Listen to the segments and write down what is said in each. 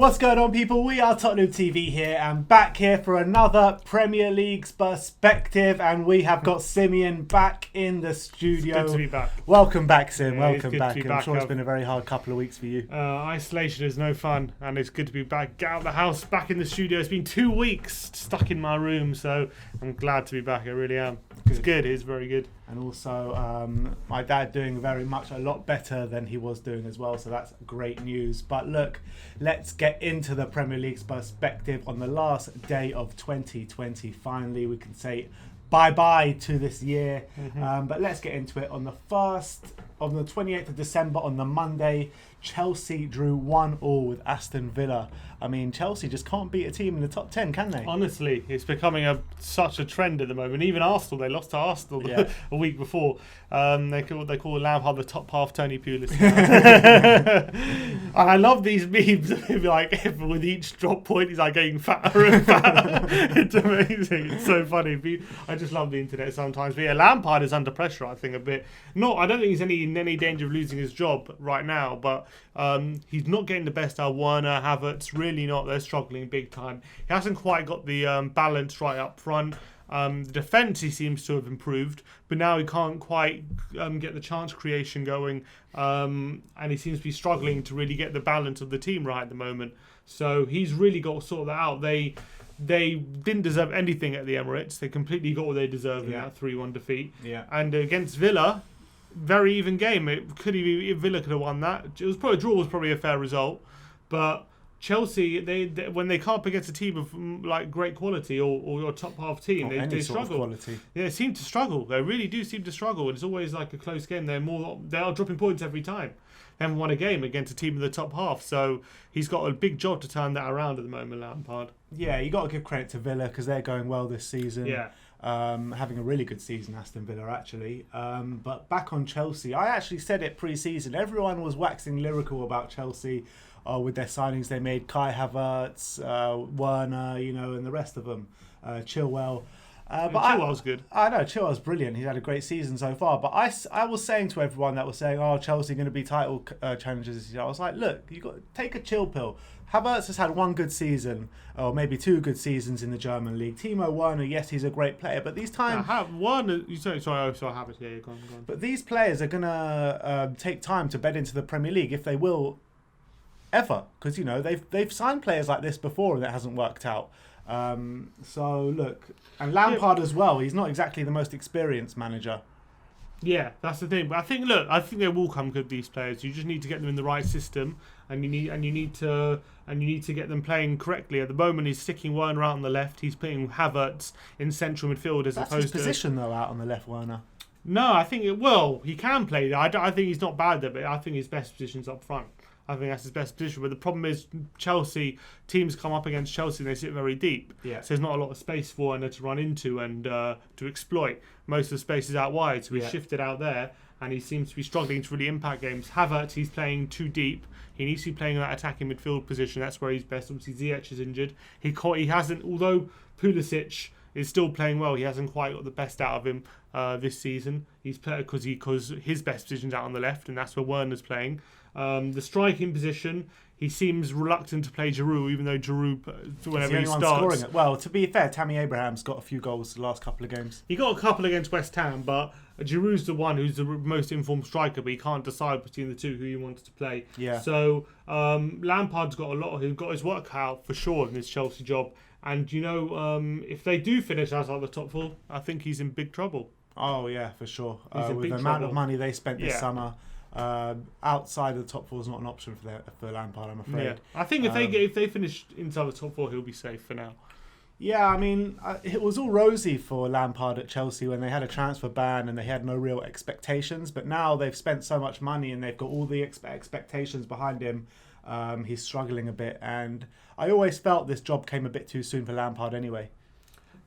What's going on, people? We are Tottenham TV here and back here for another Premier League's perspective, and we have got Simeon back in the studio. It's good to be back. Welcome back, Sim. Yeah, Welcome it's back. good to be I'm back. sure it's been a very hard couple of weeks for you. Isolation is no fun, and it's good to be back. Get out of the house, back in the studio. It's been 2 weeks stuck in my room, so I'm glad to be back. I really am. It's good. It's very good. And also, my dad doing very much a lot better than he was doing as well, so that's great news. But look, let's get into the Premier League's perspective on the last day of 2020. Finally, we can say bye-bye to this year. But let's get into it. On the 28th of December, on the Monday, Chelsea drew 1-1 with Aston Villa. I mean, Chelsea just can't beat a team in the top 10, can they? Honestly, it's becoming such a trend at the moment. Even Arsenal, they lost to Arsenal a week before. They call Lampard the top half Tony Pulis. And I love these memes of him, like, with each drop point, he's like getting fatter and fatter. It's amazing. It's so funny. I just love the internet sometimes. But yeah, Lampard is under pressure, I think, a bit. I don't think he's in any danger of losing his job right now, but he's not getting the best out of Werner, Havertz, really not. They're struggling big time. He hasn't quite got the balance right up front. The defence, he seems to have improved, but now he can't quite get the chance creation going, and he seems to be struggling to really get the balance of the team right at the moment. So he's really got to sort that out. They didn't deserve anything at the Emirates. They completely got what they deserved in that 3-1 defeat. Yeah. And against Villa, very even game. Villa could have won that. A draw was probably a fair result, but Chelsea, they when they come up against a team of like great quality or your top half team, they struggle. Quality. Yeah, they seem to struggle. They really do seem to struggle. It's always like a close game. They are dropping points every time. They haven't won a game against a team in the top half. So he's got a big job to turn that around at the moment, Lampard. Yeah, you got to give credit to Villa because they're going well this season. Yeah. Having a really good season, Aston Villa, actually. But back on Chelsea, I actually said it pre-season. Everyone was waxing lyrical about Chelsea with their signings they made. Kai Havertz, Werner, and the rest of them. Chilwell. But Chilwell's good. I know, Chilwell's brilliant. He's had a great season so far. But I was saying to everyone that was saying, Chelsea going to be title challengers this year. I was like, look, you got to take a chill pill. Havertz has had one good season, or maybe two good seasons in the German league. Timo Werner, yes, he's a great player, but these times... Werner, sorry, Havertz, yeah, go on. But these players are going to take time to bed into the Premier League, if they will ever. Because, they've signed players like this before and it hasn't worked out. So, look, and Lampard as well, he's not exactly the most experienced manager. Yeah, that's the thing. But I think they will come good, these players. You just need to get them in the right system, and you need to get them playing correctly. At the moment, he's sticking Werner out on the left. He's putting Havertz in central midfield as That's opposed his position, though, out on the left, Werner. No, I think he can play there. I think he's not bad there, but I think his best position's up front. I think that's his best position. But the problem is teams come up against Chelsea and they sit very deep. Yeah. So there's not a lot of space for Werner to run into and to exploit. Most of the space is out wide, so he's shifted out there and he seems to be struggling to really impact games. Havertz, he's playing too deep. He needs to be playing in that attacking midfield position. That's where he's best. Obviously, Ziyech is injured. He hasn't, although Pulisic is still playing well, he hasn't quite got the best out of him this season. He's played because his best position's out on the left, and that's where Werner's playing. The striking position, he seems reluctant to play Giroud, even though Giroud, whenever he starts... Scoring it. Well, to be fair, Tammy Abraham's got a few goals the last couple of games. He got a couple against West Ham, but Giroud's the one who's the most informed striker, but he can't decide between the two who he wants to play. Yeah. So Lampard's got he's got his work cut out for sure in his Chelsea job. And, if they do finish outside the top four, I think he's in big trouble. Oh, yeah, for sure. With the amount of money they spent this summer... outside of the top four is not an option for Lampard, I'm afraid. Yeah. I think if they finish inside the top four, he'll be safe for now. Yeah, I mean, it was all rosy for Lampard at Chelsea when they had a transfer ban and they had no real expectations. But now they've spent so much money and they've got all the expectations behind him. He's struggling a bit, and I always felt this job came a bit too soon for Lampard anyway.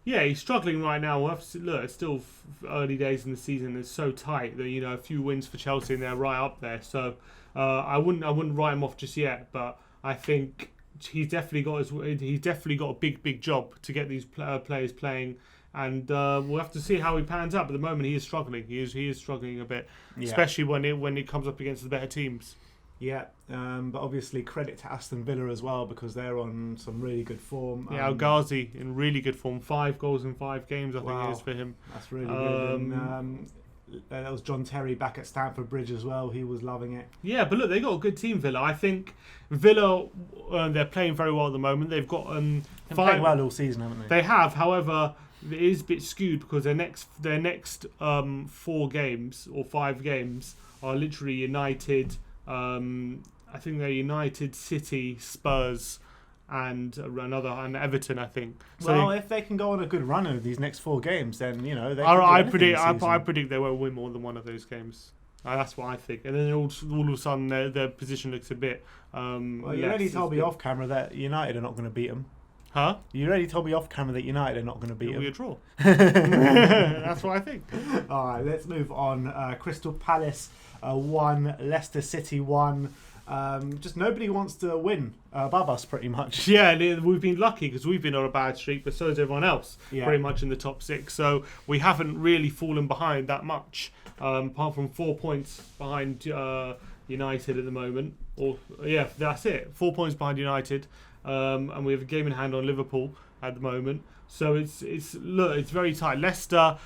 Yeah, he's struggling right now. We'll have to look, it's still early days in the season. It's so tight that a few wins for Chelsea and they're right up there. So I wouldn't write him off just yet. But I think he's definitely got a big job to get these players playing. And we'll have to see how he pans out. But at the moment, he is struggling. He is struggling a bit, especially when it comes up against the better teams. Yeah, but obviously credit to Aston Villa as well because they're on some really good form. Yeah, El Ghazi in really good form. 5 goals in 5 games, I think it is for him. That's really good. And, that was John Terry back at Stamford Bridge as well. He was loving it. Yeah, but look, they got a good team, Villa. I think Villa, they're playing very well at the moment. They've got They've played well all season, haven't they? They have, however, it is a bit skewed because their next 4 games or 5 games are literally United. I think they're United, City, Spurs, and Everton. I think. So if they can go on a good run of these next 4 games, then they. I predict they won't win more than one of those games. That's what I think. And then all of a sudden their position looks a bit. Well, you already told me off camera that United are not going to beat them. Huh? You already told me off camera that United are not going to beat them. It'll be a draw. That's what I think. All right, let's move on. Crystal Palace 1, Leicester City 1. Just nobody wants to win above us, pretty much. Yeah, we've been lucky because we've been on a bad streak, but so is everyone else, pretty much in the top 6. So we haven't really fallen behind that much, apart from 4 points behind United at the moment. That's it. 4 points behind United, and we have a game in hand on Liverpool at the moment. So it's very tight. Leicester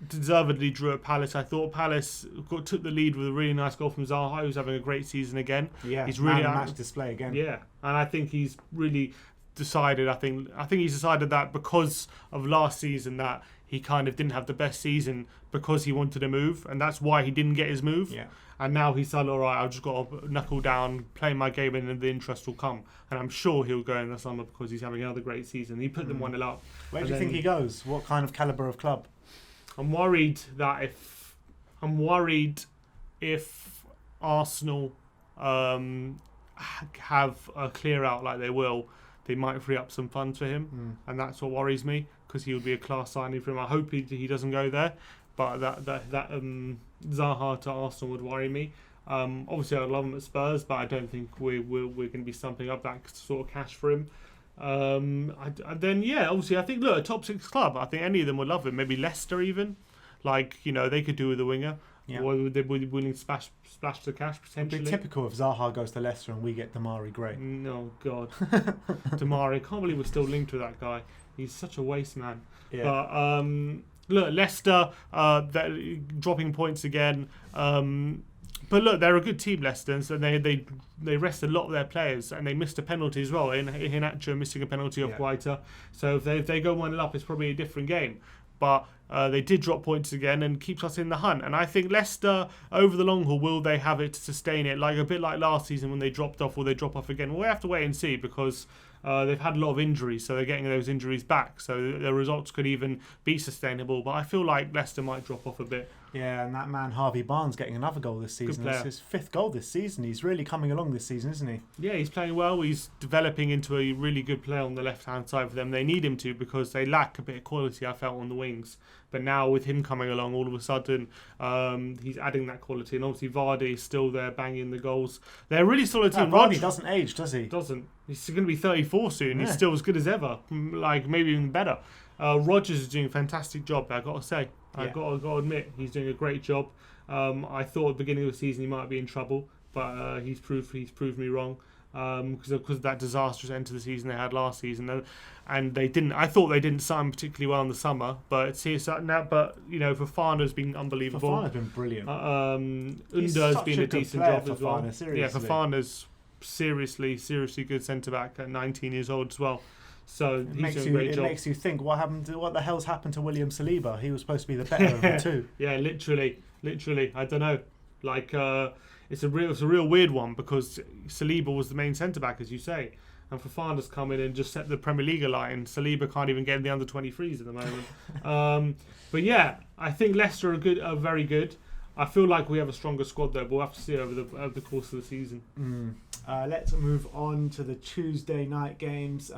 deservedly drew at Palace. I thought Palace took the lead with a really nice goal from Zaha, who's having a great season again. Yeah, he's really match display again. Yeah, and I think he's really decided. I think he's decided that because of last season that he kind of didn't have the best season because he wanted to move, and that's why he didn't get his move. Yeah. And now he's said, all right, I've just got to knuckle down, play my game, and then the interest will come. And I'm sure he'll go in the summer because he's having another great season. He put them 1-0 up. Where do you think he goes? What kind of calibre of club? I'm worried if Arsenal have a clear out like they will, they might free up some funds for him, and that's what worries me because he would be a class signing for him. I hope he doesn't go there, but that Zaha to Arsenal would worry me. Obviously, I love him at Spurs, but I don't think we're going to be stumping up that sort of cash for him. Obviously, I think a top 6 club. I think any of them would love him. Maybe Leicester even, they could do with a winger. Yeah. Or would they be willing to splash the cash potentially? It'd be typical if Zaha goes to Leicester and we get Damari Gray. No, God, Damari! I can't believe we're still linked with that guy. He's such a waste man. Yeah. But Leicester, they're dropping points again. But look, they're a good team, Leicester, and so they rest a lot of their players, and they missed a penalty as well. Iheanacho missing a penalty off Guaita. So if they go 1-0 up, it's probably a different game. But they did drop points again and keeps us in the hunt. And I think Leicester, over the long haul, will they have it to sustain it? A bit like last season when they dropped off, or they drop off again? Well, we have to wait and see because they've had a lot of injuries, so they're getting those injuries back. So the results could even be sustainable. But I feel like Leicester might drop off a bit. Yeah, and that man Harvey Barnes getting another goal this season. It's his 5th goal this season. He's really coming along this season, isn't he? Yeah, he's playing well. He's developing into a really good player on the left-hand side for them. They need him to because they lack a bit of quality, I felt, on the wings. But now with him coming along, all of a sudden, he's adding that quality. And obviously Vardy is still there banging the goals. They're a really solid team. Vardy doesn't age, does he? Doesn't. He's going to be 34 soon. Yeah. He's still as good as ever. Maybe even better. Rodgers is doing a fantastic job, I've got to say. I've got to admit, he's doing a great job. I thought at the beginning of the season he might be in trouble, but he's proved me wrong because of that disastrous end to the season they had last season, and they didn't. I thought they didn't sign particularly well in the summer, but Fofana's been unbelievable. Fofana's been brilliant. Under's been a decent job as well. Seriously. Yeah, Fofana's seriously good centre back at 19 years old as well. So he's doing a great job. It makes you think, what the hell's happened to William Saliba? He was supposed to be the better of the two. Yeah, literally. I don't know. It's a real weird one because Saliba was the main centre back, as you say, and Fofana's come in and just set the Premier League alight, and Saliba can't even get in the under 23s at the moment. But yeah, I think Leicester are very good. I feel like we have a stronger squad though, but we'll have to see over the course of the season. Let's move on to the Tuesday night games.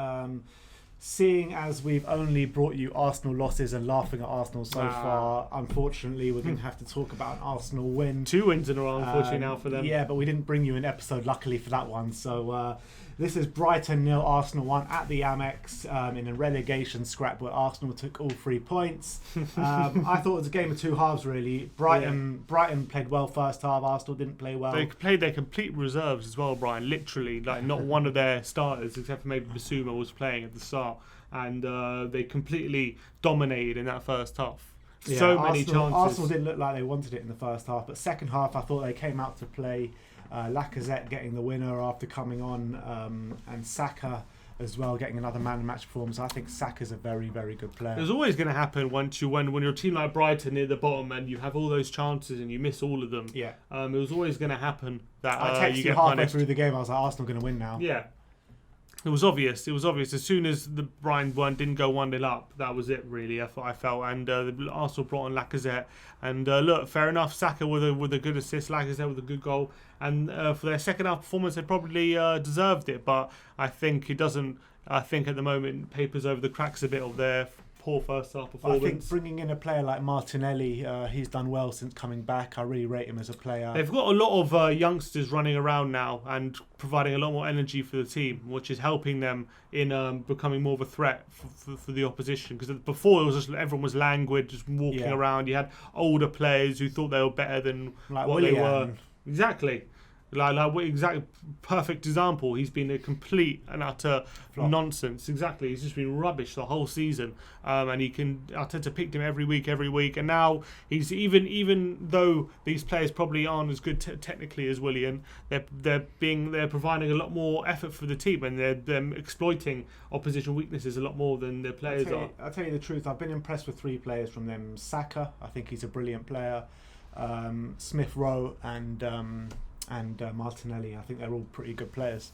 Seeing as we've only brought you Arsenal losses and laughing at Arsenal so far, unfortunately we're going to have to talk about an Arsenal win. 2 wins in a row, unfortunately, now for them. Yeah, but we didn't bring you an episode, luckily, for that one. So This is Brighton 0, Arsenal 1 at the Amex in a relegation scrap where Arsenal took all 3 points. I thought it was a game of two halves, really. Brighton played well first half, Arsenal didn't play well. They played their complete reserves as well, Brian. Literally, like not one of their starters, except for maybe Bissouma, was playing at the start. And they completely dominated in that first half. Yeah, so many chances. Arsenal didn't look like they wanted it in the first half, but second half I thought they came out to play. Lacazette getting the winner after coming on, and Saka as well getting another man of match performance. I think Saka's a very, very good player. It's always going to happen when you're a team like Brighton near the bottom and you have all those chances and you miss all of them. Yeah, it was always going to happen that I texted you get halfway punished. through the game. I was like, Arsenal going to win now. Yeah. It was obvious. As soon as the Brighton one didn't go 1-0 up, that was it, really, I felt. And Arsenal brought on Lacazette. And look, fair enough, Saka with a good assist, Lacazette with a good goal. And for their second half performance, they probably deserved it. But I think it doesn't. I think at the moment, it papers over the cracks a bit of their poor first half performance. I think bringing in a player like Martinelli, he's done well since coming back. I really rate him as a player. They've got a lot of youngsters running around now and providing a lot more energy for the team, which is helping them in becoming more of a threat for the opposition. Because before it was just everyone was languid, just walking around. You had older players who thought they were better than like what Willian. they were. Exactly. Exactly, perfect example. He's been a complete and utter nonsense. Exactly, he's just been rubbish the whole season. And Arteta picked him every week, and now he's even though these players probably aren't as good technically as Willian, they're providing a lot more effort for the team, and they're exploiting opposition weaknesses a lot more than their players are. I'll tell you the truth. I've been impressed with 3 players from them. Saka, I think he's a brilliant player. Smith Rowe and Martinelli, I think they're all pretty good players.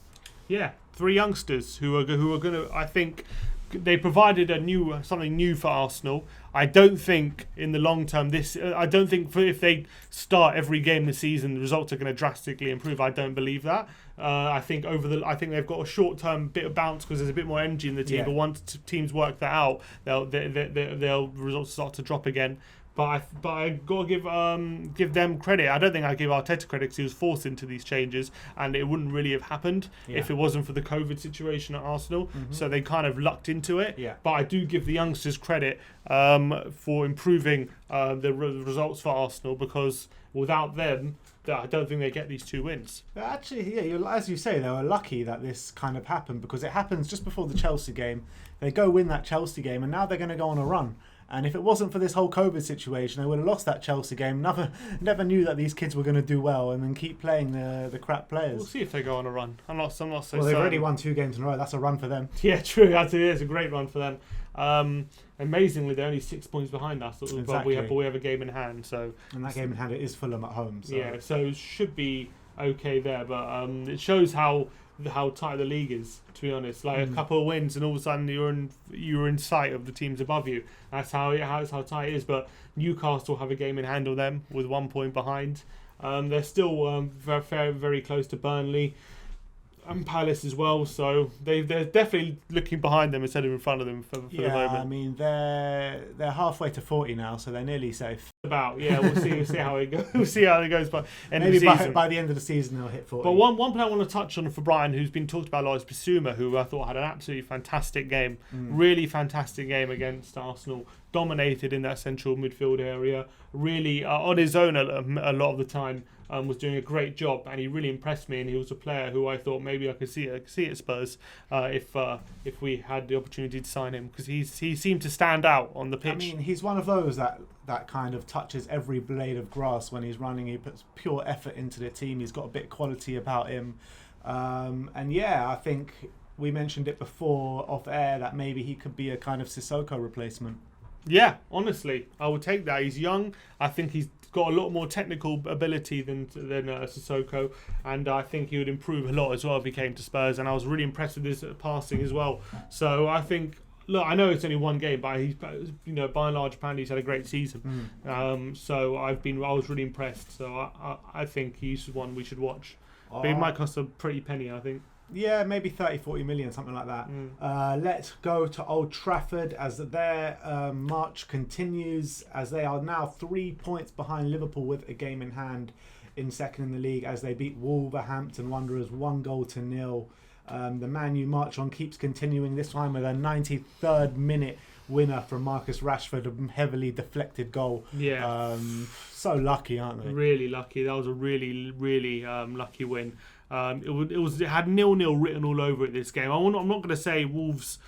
Yeah, 3 youngsters who are going to. I think they provided something new for Arsenal. I don't think in the long term I don't think if they start every game this season the results are going to drastically improve. I don't believe that. I think they've got a short term bit of bounce because there's a bit more energy in the team. Yeah. But once teams work that out, they'll results start to drop again. But I got to give them credit. I don't think I give Arteta credit because he was forced into these changes, and it wouldn't really have happened if it wasn't for the COVID situation at Arsenal. Mm-hmm. So they kind of lucked into it. Yeah. But I do give the youngsters credit for improving the results for Arsenal, because without them, I don't think they get these 2 wins. Actually, as you say, they were lucky that this kind of happened, because it happens just before the Chelsea game. They go win that Chelsea game, and now they're going to go on a run. And if it wasn't for this whole COVID situation, they would have lost that Chelsea game. Never knew that these kids were going to do well and then keep playing the crap players. We'll see if they go on a run. I'm not so Well, they've certain. already won 2 games in a row. That's a run for them. Yeah, true. It's a great run for them. Amazingly, they're only 6 points behind us. Exactly. But we have a game in hand. And that game in hand, it is Fulham at home. So. Yeah, so it should be okay there. But it shows how tight the league is, to be honest. Like a couple of wins and all of a sudden you're in sight of the teams above you. That's how tight it is. But Newcastle have a game in hand on them with 1 point behind. They're still very, very close to Burnley and Palace as well, so they're definitely looking behind them instead of in front of them for the moment. I mean they're halfway to 40 now, so they're nearly safe. We'll see how it goes. We'll see how it goes. But maybe by the end of the season they'll hit 40. But one player I want to touch on for Brian, who's been talked about a lot, is Bissouma, who I thought had an absolutely fantastic game, really fantastic game against Arsenal. Dominated in that central midfield area, really on his own a lot of the time. Was doing a great job, and he really impressed me. And he was a player who I thought maybe I could see at Spurs if we had the opportunity to sign him, because he seemed to stand out on the pitch. I mean, he's one of those that kind of touches every blade of grass when he's running. He puts pure effort into the team. He's got a bit of quality about him, and I think we mentioned it before off air that maybe he could be a kind of Sissoko replacement. Yeah, honestly, I would take that. He's young. I think he's got a lot more technical ability than Sissoko, and I think he would improve a lot as well if he came to Spurs. And I was really impressed with his passing as well. So I think, look, I know it's only 1 game, but he's, by and large, apparently he's had a great season. So I was really impressed. So I think he's one we should watch. But he might cost a pretty penny, I think. Yeah, maybe 30-40 million, something like that. Let's go to Old Trafford as their march continues, as they are now 3 points behind Liverpool with a game in hand in second in the league, as they beat Wolverhampton Wanderers 1-0. The Man U march on keeps continuing, this time with a 93rd minute winner from Marcus Rashford, a heavily deflected goal. Yeah. So lucky, aren't they? Really lucky. That was a really, really lucky win. It had 0-0 written all over it this game. I'm not going to say Wolves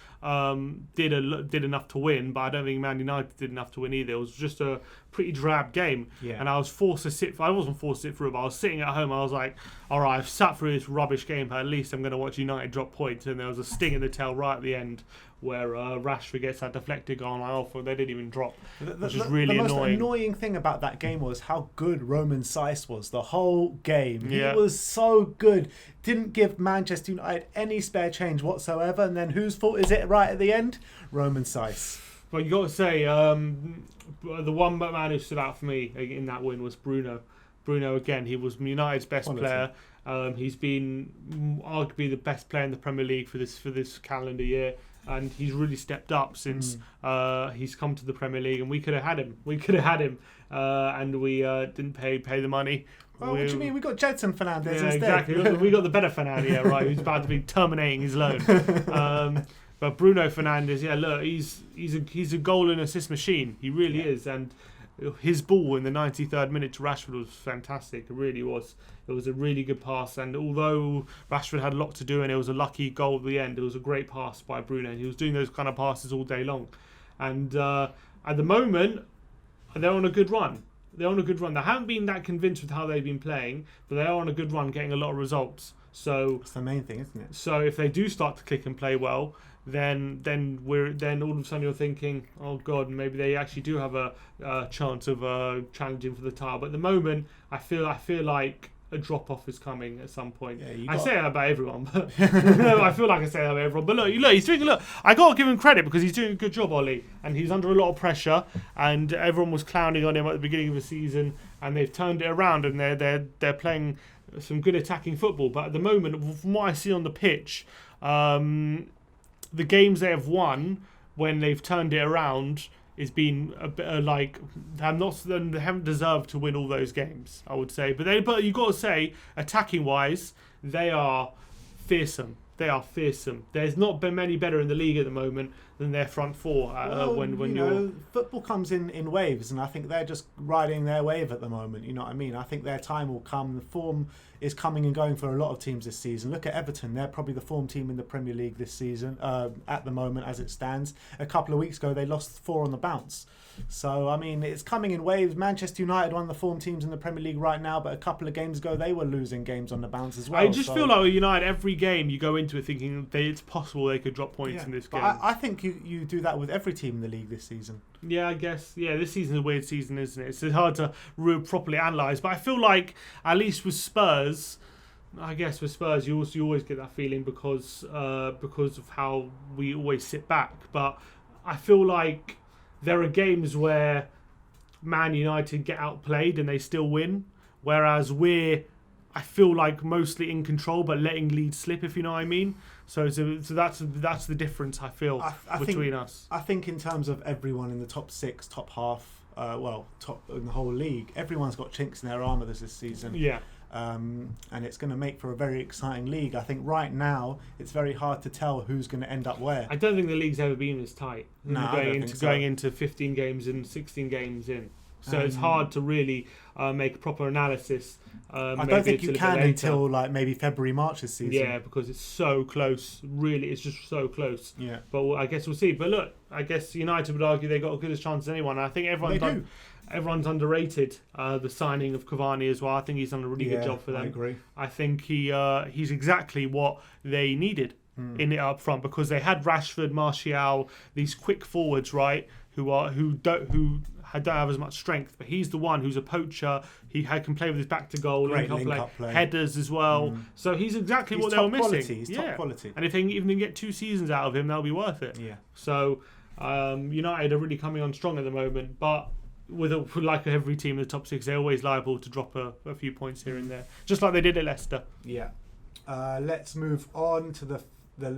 did enough to win, but I don't think Man United did enough to win either. It was just a pretty drab game, and I was forced to sit. I wasn't forced to sit through it, but I was sitting at home. I was like, all right, I've sat through this rubbish game, but at least I'm going to watch United drop points. And there was a sting in the tail right at the end where Rashford gets that deflected goal, and I thought they didn't even drop, which is really annoying. The most annoying thing about that game was how good Roman Saiss was the whole game. Yeah. He was so good. Didn't give Manchester United any spare change whatsoever. And then whose fault is it right at the end? Roman Saiss. Well, you got to say, the one man who stood out for me in that win was Bruno. Bruno, again, he was United's best player. He's been arguably the best player in the Premier League for this calendar year, and he's really stepped up since he's come to the Premier League. And we could have had him. And we didn't pay the money. Well, what do you mean? We got Jedson Fernandes instead. Exactly. We got the better Fernandes, right? Who's about to be terminating his loan. But Bruno Fernandes, look, he's a goal and assist machine. He really is, and his ball in the 93rd minute to Rashford was fantastic. It really was. It was a really good pass, and although Rashford had a lot to do and it was a lucky goal at the end, it was a great pass by Bruno. He was doing those kind of passes all day long, and at the moment they're on a good run. They haven't been that convinced with how they've been playing, but they are on a good run, getting a lot of results. So that's the main thing, isn't it? So if they do start to click and play well, then all of a sudden you're thinking, oh God, maybe they actually do have a chance of challenging for the title. But at the moment, I feel like a drop off is coming at some point. I say that about everyone, but I feel like I say that about everyone. But look, he's doing. Look, I got to give him credit because he's doing a good job, Ollie, and he's under a lot of pressure. And everyone was clowning on him at the beginning of the season, and they've turned it around, and they're playing some good attacking football. But at the moment, from what I see on the pitch, the games they have won when they've turned it around is been a bit like they haven't deserved to win all those games, I would say. But you got to say, attacking wise, they are fearsome. There's not been many better in the league at the moment than their front four. Football comes in waves, and I think they're just riding their wave at the moment. You know what I mean? I think their time will come. The form is coming and going for a lot of teams this season. Look at Everton; they're probably the form team in the Premier League this season at the moment, as it stands. A couple of weeks ago, they lost 4 on the bounce. So, I mean, it's coming in waves. Manchester United, one of the form teams in the Premier League right now, but a couple of games ago, they were losing games on the bounce as well. I just feel like with United, every game you go into it thinking it's possible they could drop points in this game. I think you do that with every team in the league this season. Yeah, I guess. Yeah, this season's a weird season, isn't it? It's hard to properly analyse. But I feel like, at least with Spurs, you always get that feeling because of how we always sit back. But I feel like there are games where Man United get outplayed and they still win, whereas I feel like mostly in control but letting Leeds slip, if you know what I mean. So that's the difference I feel between us. I think in terms of everyone in the top 6, top half, top in the whole league, everyone's got chinks in their armour this season. Yeah. And it's going to make for a very exciting league. I think right now it's very hard to tell who's going to end up where. I don't think the league's ever been this tight. No, going into 15 games and 16 games in. So it's hard to really make a proper analysis. I don't think you can until like maybe February, March this season. Yeah, because it's so close. Really, it's just so close. Yeah. But I guess we'll see. But look, I guess United would argue they got as good a chance as anyone. And I think everyone's underrated the signing of Cavani as well. I think he's done a really good job for them. I agree. I think he's exactly what they needed in it up front, because they had Rashford, Martial, these quick forwards, right, who don't have as much strength, but he's the one who's a poacher. He can play with his back to goal, link-up play, headers as well. So he's exactly what they were missing. He's top quality. And if they can even get 2 seasons out of him, that'll be worth it. Yeah. So United are really coming on strong at the moment, but like every team in the top 6, they're always liable to drop a few points here and there, just like they did at Leicester. Yeah. Let's move on to the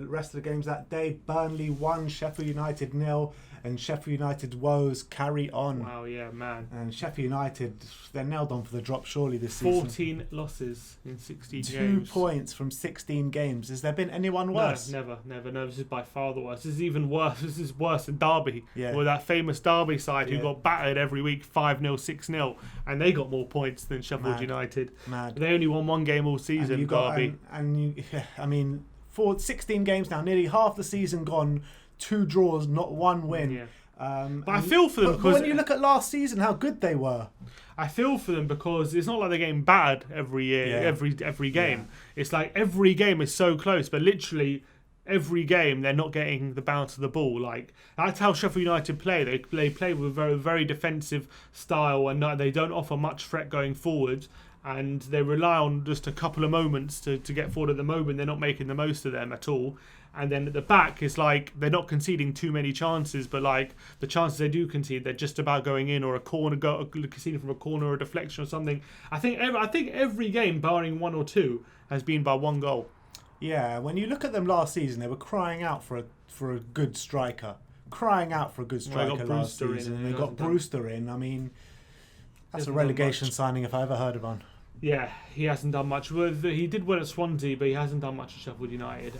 rest of the games that day. Burnley 1, Sheffield United 0. and Sheffield United's woes carry on. Wow, yeah, man. And Sheffield United, they're nailed on for the drop surely this season. 14 losses in 16 2 games. points from 16 games. Has there been anyone worse? No, never. No, this is by far the worst. This is even worse. This is worse than Derby. Yeah. With that famous Derby side who Yeah. got battered every week 5-0, 6-0. And they got more points than Sheffield United. Mad. They only won one game all season, And you got, Derby. I mean, for 16 games now, nearly half the season gone, 2 draws, not 1 win. Yeah. But I feel for them but because when you look at last season, how good they were. I feel for them because it's not like they're getting battered every year, Yeah. every game. It's like every game is so close, but literally every game they're not getting the bounce of the ball. Like that's how Sheffield United play. They play with a very, very defensive style, and they don't offer much threat going forward. And they rely on just a couple of moments to get forward. At the moment, they're not making the most of them at all. And then at the back, it's like they're not conceding too many chances, but like the chances they do concede, they're just about going in, or a corner, conceding from a corner or a deflection or something. I think every game, barring 1 or 2, has been by 1 goal. Yeah, when you look at them last season, they were crying out for a good striker. Crying out for a good striker last season. And they got Brewster in. I mean, that's a relegation signing if I ever heard of one. Yeah, he hasn't done much. He did well at Swansea, but he hasn't done much at Sheffield United.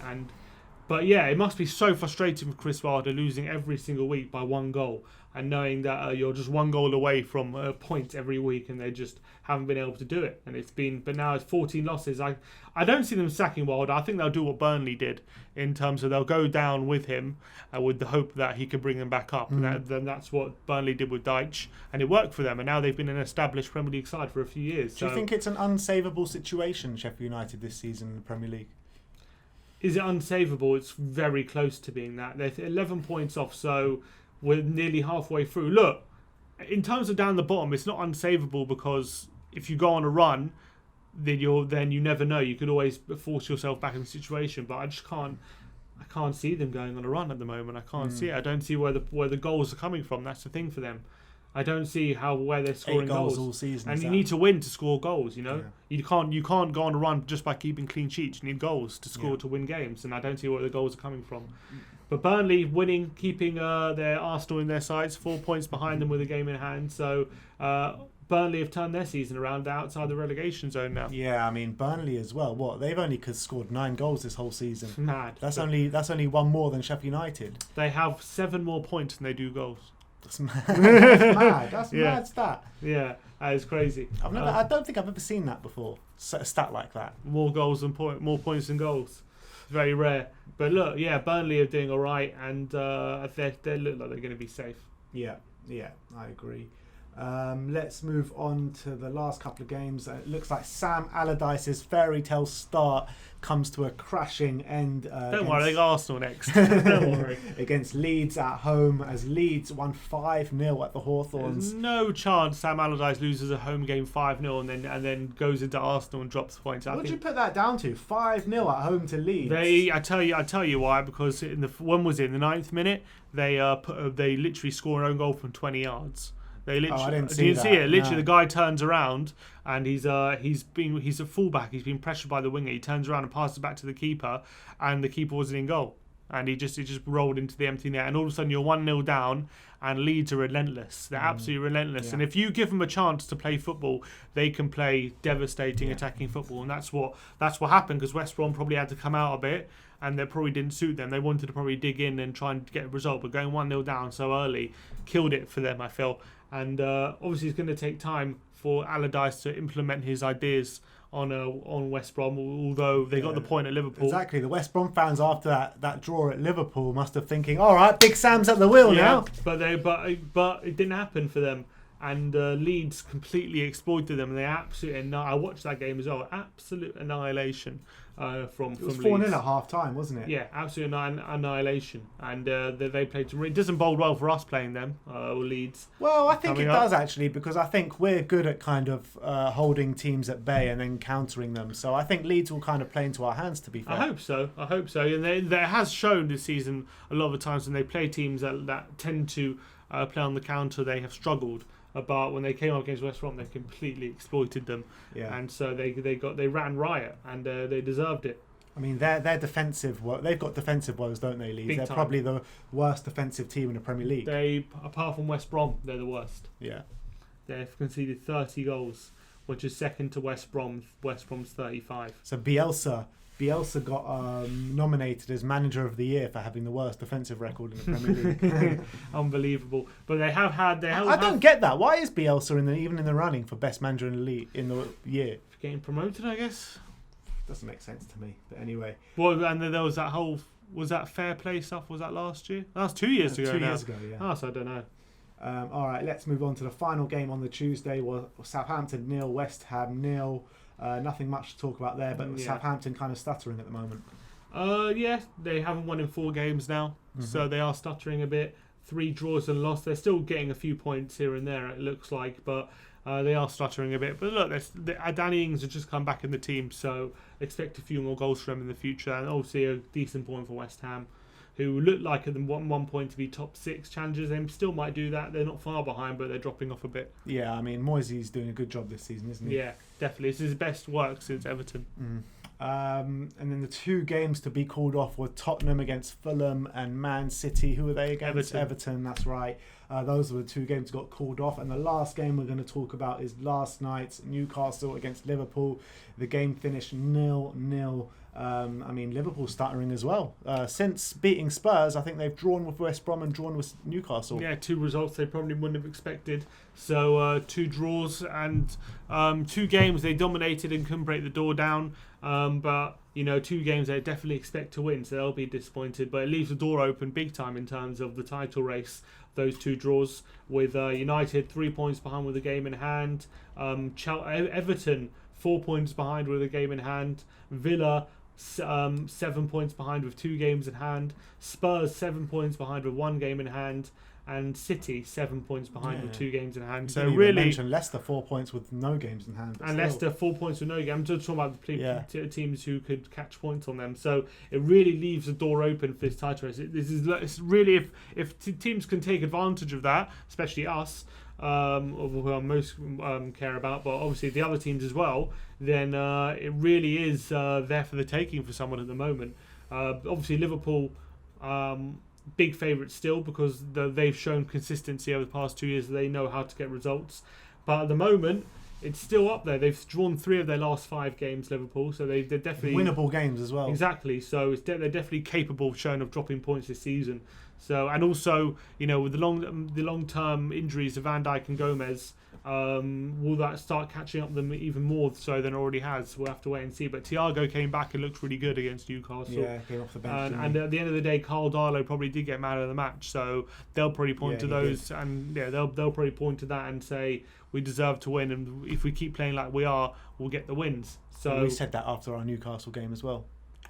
But yeah, it must be so frustrating for Chris Wilder losing every single week by 1 goal and knowing that you're just 1 goal away from a point every week, and they just haven't been able to do it. But now it's 14 losses. I don't see them sacking Wilder. I think they'll do what Burnley did in terms of they'll go down with him with the hope that he can bring them back up. And then that's what Burnley did with Deitch, and it worked for them. And now they've been an established Premier League side for a few years. Do you think it's an unsavable situation, Sheffield United, this season in the Premier League? Is it unsavable? It's very close to being that. They're 11 points off, so we're nearly halfway through. Look, in terms of down the bottom, it's not unsavable because if you go on a run, then you never know. You could always force yourself back in the situation. But I just can't. I can't see them going on a run at the moment. I can't see it. I don't see where the goals are coming from. That's the thing for them. I don't see where they're scoring 8 goals all season, and you need to win to score goals. You know, you can't go on a run just by keeping clean sheets. You need goals to score to win games, and I don't see where the goals are coming from. But Burnley winning, keeping their Arsenal in their sights, 4 points behind them with a game in hand. So Burnley have turned their season around outside the relegation zone now. Yeah, I mean Burnley as well. What, they've only scored 9 goals this whole season. Mad. That's only 1 more than Sheffield United. They have 7 more points than they do goals. That's mad. That's mad. That's mad stat. Yeah, that is crazy. I don't think I've ever seen that before. A stat like that. More goals and more points than goals. Very rare. But look, yeah, Burnley are doing all right, and they look like they're going to be safe. Yeah, I agree. Let's move on to the last couple of games. It looks like Sam Allardyce's fairy tale start comes to a crashing end. Don't worry, they got Arsenal next. Don't worry. Against Leeds at home, as Leeds won 5-0 at the Hawthorns. There's no chance Sam Allardyce loses a home game 5-0 and then goes into Arsenal and drops points. What do you put that down to? 5-0 at home to Leeds. I tell you why, because in the 9th minute they literally score an own goal from 20 yards. They literally, I didn't see didn't that. see it. Literally, No. the guy turns around and he's a fullback. He's been pressured by the winger. He turns around and passes back to the keeper, and the keeper wasn't in goal. And he just rolled into the empty net. And all of a sudden, you're 1-0 down, and Leeds are relentless. They're absolutely relentless. Yeah. And if you give them a chance to play football, they can play devastating attacking football. And that's what happened, because West Brom probably had to come out a bit, and that probably didn't suit them. They wanted to probably dig in and try and get a result, but going 1-0 down so early killed it for them, I feel. And obviously, it's going to take time for Allardyce to implement his ideas on West Brom, although they got the point at Liverpool. Exactly. The West Brom fans after that draw at Liverpool must have thinking, all right, Big Sam's at the wheel now. But it didn't happen for them. And Leeds completely exploited them. And they absolutely, I watched that game as well, absolute annihilation from Leeds. It was 4-0 at half time, wasn't it? Yeah, absolute annihilation. And they played some. It doesn't bode well for us playing them, Leeds. Well, I think it does actually, because I think we're good at kind of holding teams at bay and then countering them. So I think Leeds will kind of play into our hands, to be fair. I hope so. And they has shown this season a lot of the times when they play teams that tend to play on the counter, they have struggled. But when they came up against West Brom, they completely exploited them, and so they ran riot, and they deserved it. I mean, they're defensive. They've got defensive woes, don't they, Leeds? Big They're time. probably the worst defensive team in the Premier League. They, apart from West Brom, they're the worst. Yeah. They've conceded 30 goals, which is second to West Brom. West Brom's 35. So Bielsa got nominated as Manager of the Year for having the worst defensive record in the Premier League. Unbelievable. But they have had. I don't get that. Why is Bielsa even in the running for best manager in the league in the year? Getting promoted, I guess. Doesn't make sense to me. But anyway. Well, and then there was that whole. Was that fair play stuff? Was that last year? That was 2 years ago. 2 now. years ago, yeah. Oh, so I don't know. All right, let's move on to the final game on the Tuesday. Was Southampton 0, West Ham 0. Nothing much to talk about there, but Southampton kind of stuttering at the moment. Yeah, they haven't won in 4 games now, so they are stuttering a bit. 3 draws and loss. They're still getting a few points here and there, it looks like, but they are stuttering a bit. But look, Danny Ings has just come back in the team, so expect a few more goals from him in the future, and obviously a decent point for West Ham, who look like at one point to be top 6 challengers. They still might do that. They're not far behind, but they're dropping off a bit. Yeah, I mean, Moisey's doing a good job this season, isn't he? Yeah, definitely. It's his best work since Everton. And then the 2 games to be called off were Tottenham against Fulham and Man City. Who are they against? Everton, that's right. Those were the 2 games that got called off. And the last game we're going to talk about is last night's Newcastle against Liverpool. The game finished 0-0. I mean, Liverpool stuttering as well. Since beating Spurs, I think they've drawn with West Brom and drawn with Newcastle. Yeah, 2 results they probably wouldn't have expected. So 2 draws and 2 games they dominated and couldn't break the door down. But, 2 games they definitely expect to win, so they'll be disappointed. But it leaves the door open big time in terms of the title race. Those 2 draws with United 3 points behind with a game in hand. Everton 4 points behind with a game in hand. Villa 7 points behind with 2 games in hand. Spurs 7 points behind with 1 game in hand. And City 7 points behind with 2 games in hand. So really, mention Leicester 4 points with no games in hand. And Leicester 4 points with no games. I'm just talking about the teams who could catch points on them. So it really leaves the door open for this title race. It's really if teams can take advantage of that, especially us, who I most care about, but obviously the other teams as well, then it really is there for the taking for someone at the moment. Obviously Liverpool, big favourites still because they've shown consistency over the past 2 years. They know how to get results, but at the moment it's still up there. They've drawn 3 of their last 5 games, Liverpool, so they're definitely winnable games as well. Exactly, so they're definitely capable of showing of dropping points this season. So, and also, with the long-term injuries to Van Dijk and Gomez, will that start catching up them even more so than it already has? We'll have to wait and see. But Thiago came back and looked really good against Newcastle. Yeah, came off the bench. And at the end of the day, Carl Darlow probably did get man of the match. So they'll probably point to those, and they'll probably point to that and say we deserve to win, and if we keep playing like we are, we'll get the wins. So and we said that after our Newcastle game as well.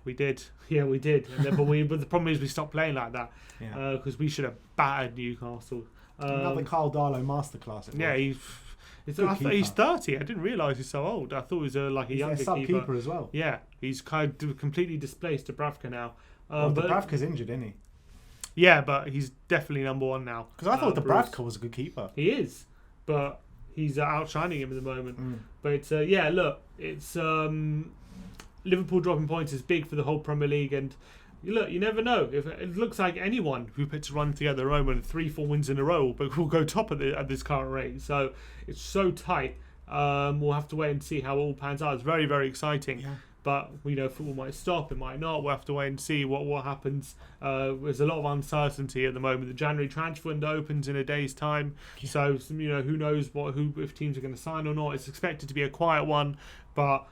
We did, yeah, we did. And then, but the problem is we stopped playing like that because we should have battered Newcastle. Another Carl Darlow masterclass. Yeah, he's 30. I didn't realise he's so old. I thought he was a younger keeper as well. Yeah, he's kind of completely displaced Dubravka now. But Dubravka's injured, isn't he? Yeah, but he's definitely number 1 now. Because I thought Dubravka was a good keeper. He is, but he's outshining him at the moment. But look, it's Liverpool dropping points is big for the whole Premier League, and look, you never know. If it looks like anyone who puts a run together at the moment, 3-4 wins in a row, but will go top at this current rate. So it's so tight. We'll have to wait and see how it all pans out. It's very, very exciting. Yeah. But football might stop, it might not. We'll have to wait and see what happens. There's a lot of uncertainty at the moment. The January transfer window opens in a day's time, so who knows if teams are going to sign or not. It's expected to be a quiet one, but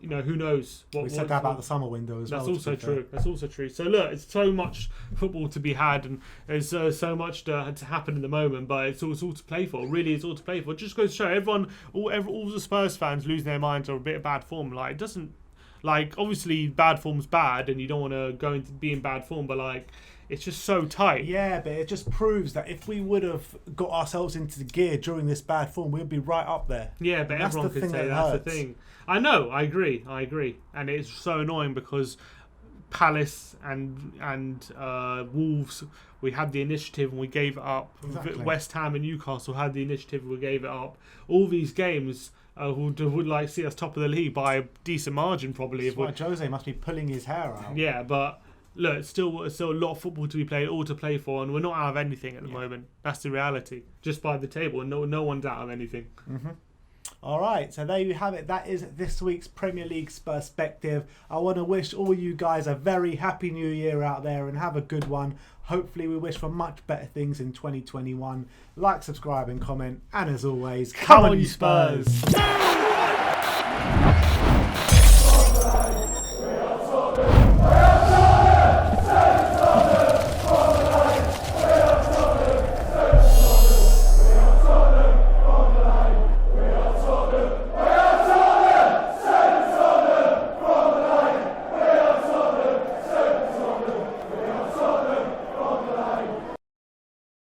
who knows? We said that about the summer window as well. That's also true. That's also true. So look, it's so much football to be had, and there's so much to happen in the moment. But it's all to play for. Really, it's all to play for. It just goes to show all the Spurs fans losing their minds or a bit of bad form. Like it doesn't. Obviously bad form's bad, and you don't want to go into being bad form. But it's just so tight. Yeah, but it just proves that if we would have got ourselves into the gear during this bad form, we'd be right up there. Yeah, but everyone could say that's the thing. I know, I agree. And it's so annoying because Palace and Wolves, we had the initiative and we gave it up. Exactly. West Ham and Newcastle had the initiative and we gave it up. All these games would like see us top of the league by a decent margin, probably. That's why Jose must be pulling his hair out. Yeah, but look, it's still a lot of football to be played, all to play for, and we're not out of anything at the moment. That's the reality. Just by the table, and no one's out of anything. Mm-hmm. All right, so there you have it. That is this week's Premier League perspective. I want to wish all you guys a very happy new year out there and have a good one. Hopefully we wish for much better things in 2021. Like, subscribe and comment. And as always, come on you Spurs!